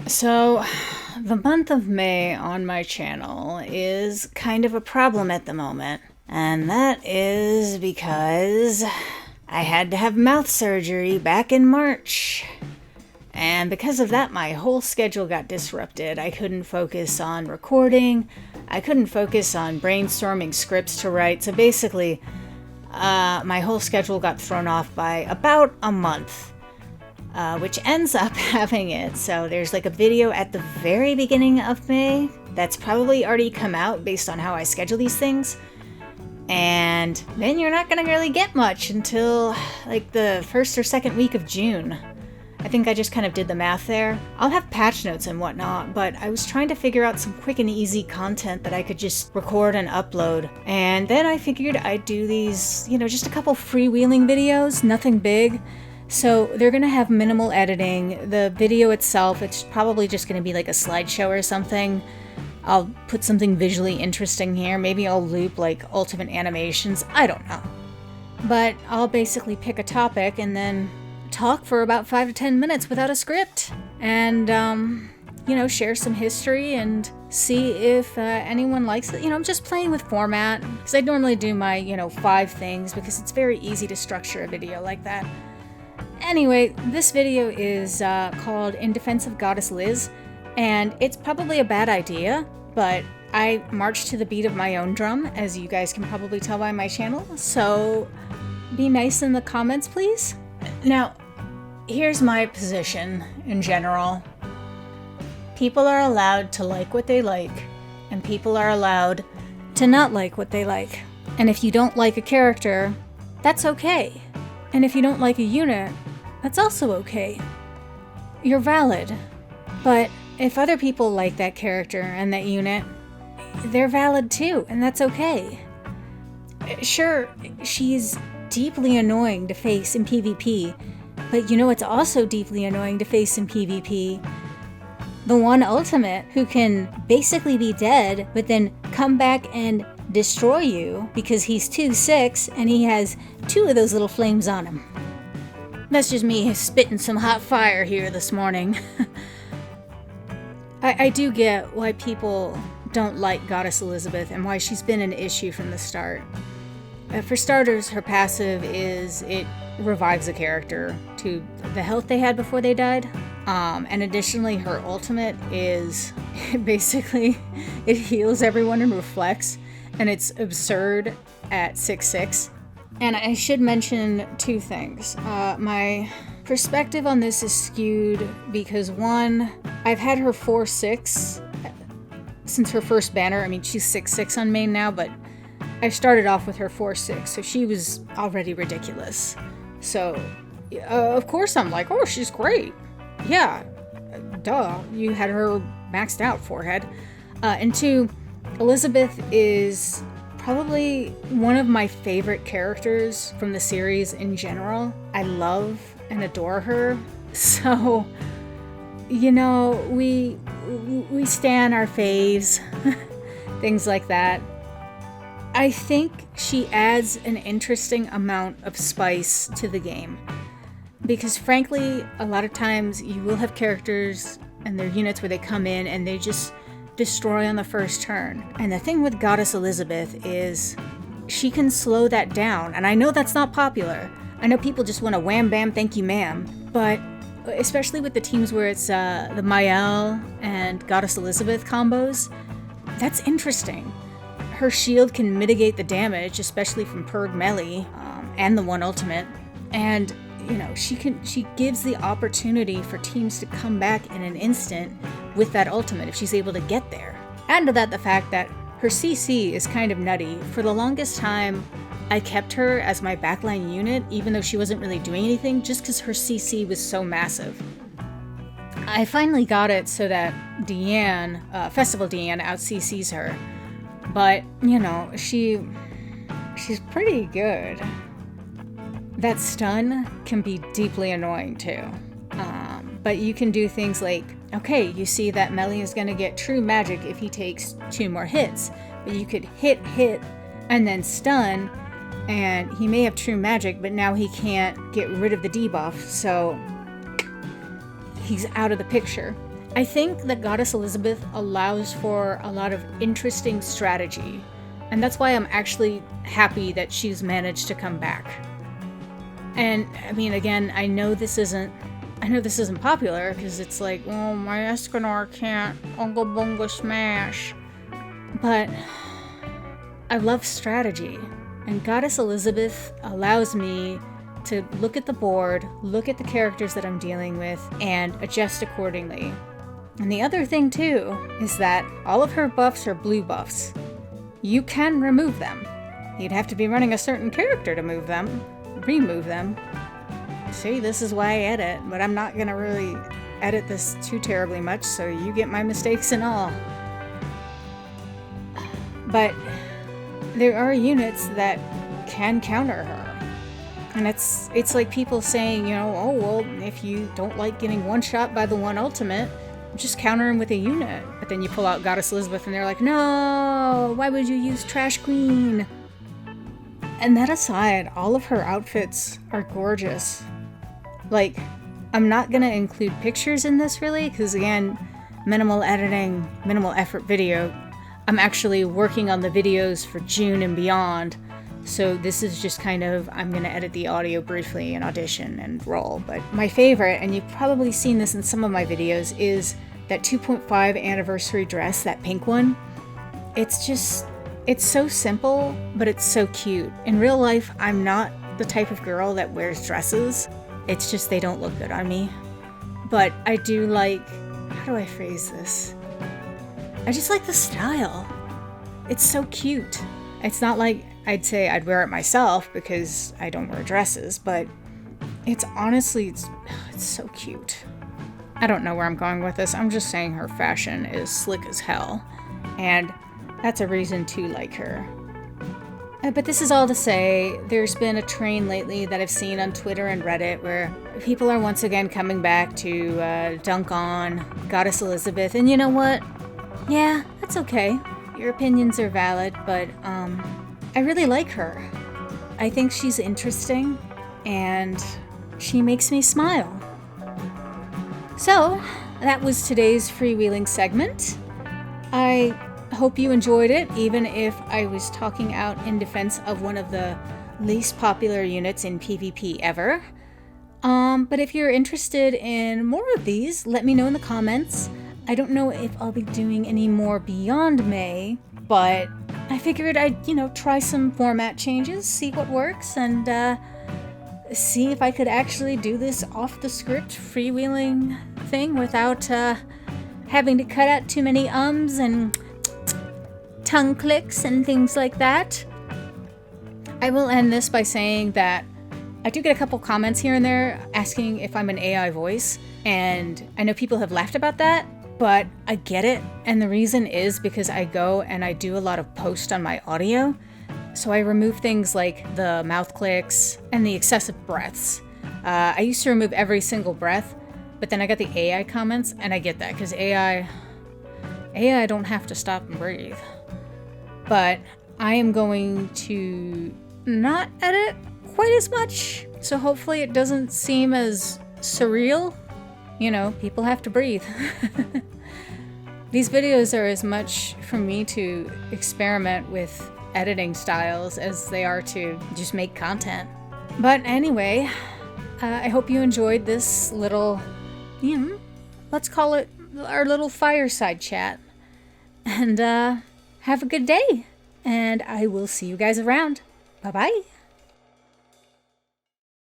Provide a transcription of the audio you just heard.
So, the month of May on my channel is kind of a problem at the moment. And that is because I had to have mouth surgery back in March. And because of that, my whole schedule got disrupted. I couldn't focus on recording. I couldn't focus on brainstorming scripts to write. So basically, my whole schedule got thrown off by about a month. Which ends up having it. So there's like a video at the very beginning of May that's probably already come out based on how I schedule these things. And then you're not going to really get much until like the first or second week of June. I think I just kind of did the math there. I'll have patch notes and whatnot, but I was trying to figure out some quick and easy content that I could just record and upload. And then I figured I'd do these, just a couple freewheeling videos, nothing big. So they're going to have minimal editing. The video itself, it's probably just going to be like a slideshow or something. I'll put something visually interesting here. Maybe I'll loop like ultimate animations. I don't know. But I'll basically pick a topic and then talk for about 5 to 10 minutes without a script. And, share some history and see if anyone likes it. I'm just playing with format. Because I normally do my, 5 things because it's very easy to structure a video like that. Anyway, this video is called In Defense of Goddess Liz, and it's probably a bad idea, but I march to the beat of my own drum, as you guys can probably tell by my channel, so be nice in the comments, please. Now, here's my position in general. People are allowed to like what they like, and people are allowed to not like what they like. And if you don't like a character, that's okay. And if you don't like a unit, that's also okay. You're valid. But if other people like that character and that unit, they're valid too, and that's okay. Sure, she's deeply annoying to face in PvP, but it's also deeply annoying to face in PvP. The one ultimate who can basically be dead, but then come back and destroy you because he's 2/6 and he has 2 of those little flames on him. That's just me spitting some hot fire here this morning. I do get why people don't like Goddess Elizabeth and why she's been an issue from the start. For starters, her passive is it revives a character to the health they had before they died. And additionally, her ultimate is basically it heals everyone and reflects. And it's absurd at 6/6. And I should mention 2 things. My perspective on this is skewed because 1, I've had her 4/6 since her first banner. I mean, she's 6/6 on main now, but I started off with her 4/6, so she was already ridiculous. So, of course I'm like, oh, she's great. Yeah, duh, you had her maxed out, forehead. And 2, Elizabeth is probably one of my favorite characters from the series in general. I love and adore her. So, we stan our faves, things like that. I think she adds an interesting amount of spice to the game. Because frankly, a lot of times you will have characters and their units where they come in and they just destroy on the first turn. And the thing with Goddess Elizabeth is she can slow that down. And I know that's not popular. I know people just want to wham bam thank you ma'am. But especially with the teams where it's the Mael and Goddess Elizabeth combos, that's interesting. Her shield can mitigate the damage, especially from Purg Melee and the one ultimate. And she gives the opportunity for teams to come back in an instant with that ultimate if she's able to get there. Add to that the fact that her CC is kind of nutty. For the longest time, I kept her as my backline unit, even though she wasn't really doing anything, just because her CC was so massive. I finally got it so that Deanne, Festival Deanne, out-CCs her. But, she's pretty good. That stun can be deeply annoying too. But you can do things like, okay, you see that Melee is going to get true magic if he takes 2 more hits. But you could hit, and then stun, and he may have true magic, but now he can't get rid of the debuff, so he's out of the picture. I think that Goddess Elizabeth allows for a lot of interesting strategy, and that's why I'm actually happy that she's managed to come back. And I mean, again, I know this isn't popular because it's like, oh, my Escanor can't Unga Bunga smash. But I love strategy, and Goddess Elizabeth allows me to look at the board, look at the characters that I'm dealing with, and adjust accordingly. And the other thing too is that all of her buffs are blue buffs. You can remove them. You'd have to be running a certain character to remove them. See, this is why I edit, but I'm not gonna really edit this too terribly much, so you get my mistakes and all. But there are units that can counter her. And it's like people saying, you know, oh, well, if you don't like getting one shot by the one ultimate, just counter him with a unit. But then you pull out Goddess Elizabeth and they're like, no, why would you use Trash Queen? And that aside, all of her outfits are gorgeous. Like, I'm not gonna include pictures in this really, because again, minimal editing, minimal effort video. I'm actually working on the videos for June and beyond. So this is just kind of, I'm going to edit the audio briefly and audition and roll. But my favorite, and you've probably seen this in some of my videos, is that 2.5 anniversary dress, that pink one. It's so simple, but it's so cute. In real life, I'm not the type of girl that wears dresses. It's just they don't look good on me. But I do like, how do I phrase this? I just like the style. It's so cute. It's not like I'd say I'd wear it myself because I don't wear dresses, but it's honestly, it's so cute. I don't know where I'm going with this. I'm just saying her fashion is slick as hell, and that's a reason to like her. But this is all to say, there's been a train lately that I've seen on Twitter and Reddit where people are once again coming back to dunk on Goddess Elizabeth, and you know what? Yeah, that's okay. Your opinions are valid, but I really like her. I think she's interesting, and she makes me smile. So, that was today's freewheeling segment. I hope you enjoyed it, even if I was talking out in defense of one of the least popular units in PvP ever. But if you're interested in more of these, let me know in the comments. I don't know if I'll be doing any more beyond May, but I figured I'd, try some format changes, see what works, and see if I could actually do this off-the-script freewheeling thing without having to cut out too many ums and tongue clicks and things like that. I will end this by saying that I do get a couple comments here and there asking if I'm an AI voice, and I know people have laughed about that. But I get it, and the reason is because I go and I do a lot of post on my audio, so I remove things like the mouth clicks and the excessive breaths. I used to remove every single breath, but then I got the AI comments, and I get that, because AI don't have to stop and breathe. But I am going to not edit quite as much, so hopefully it doesn't seem as surreal. People have to breathe. These videos are as much for me to experiment with editing styles as they are to just make content. But anyway, I hope you enjoyed this little, let's call it our little fireside chat. And have a good day. And I will see you guys around. Bye-bye.